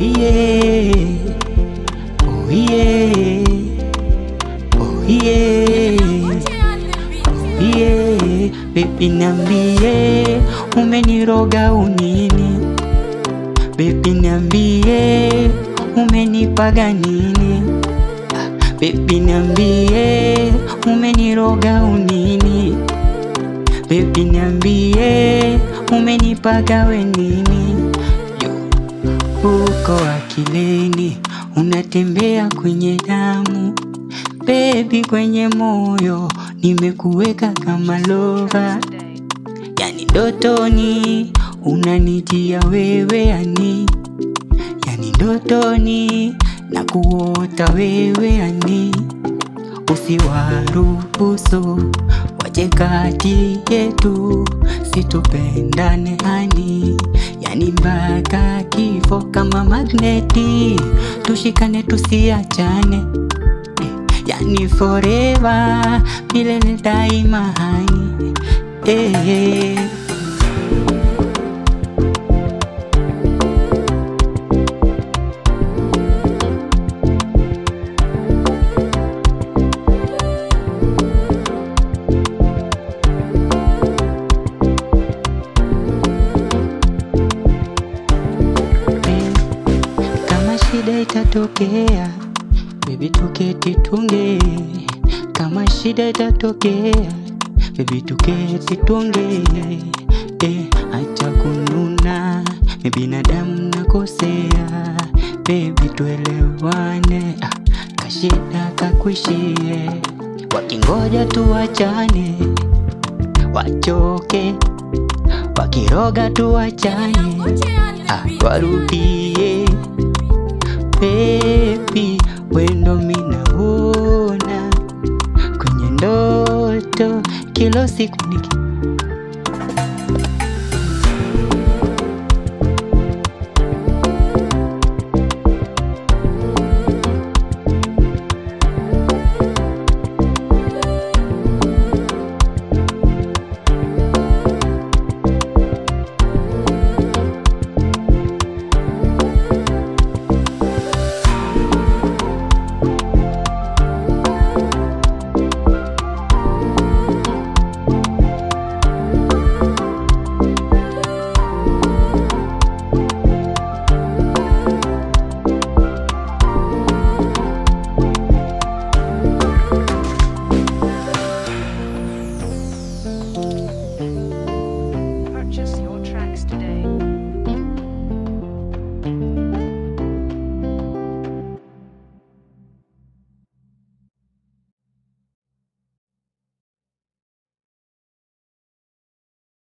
yeah, oh yeah, oh yeah, oh yeah. Baby niambie, umeniroga unini? Baby niambie, umenipaga nini? Baby niambie, umeniroga unini? Baby niambie, umenipaga we nini? Uko akilini, unatembea kwenye damu. Baby kwenye moyo, nimekuweka kama lover. Yani ndotoni, unanijia wewe yani. Yani ndotoni, nakuota wewe yani. Usiwaruhusu waje kati yetu, situpendane hani. Yani mpaka kifo kama magneti, tushikane tusiachane. Yani forever, milele daima hani. Kama shida itatokea, baby tuketi tunge. Kama shida itatokea, baby tuketi tunge. Acha kununa, mi binadamu nakosea. Baby tuelewane, kashida kakuishie. Wakingoja tuachane, wachoke. Wakiroga tuachane, warudie. Baby, wendo minaona kwenye ndoto, kila siku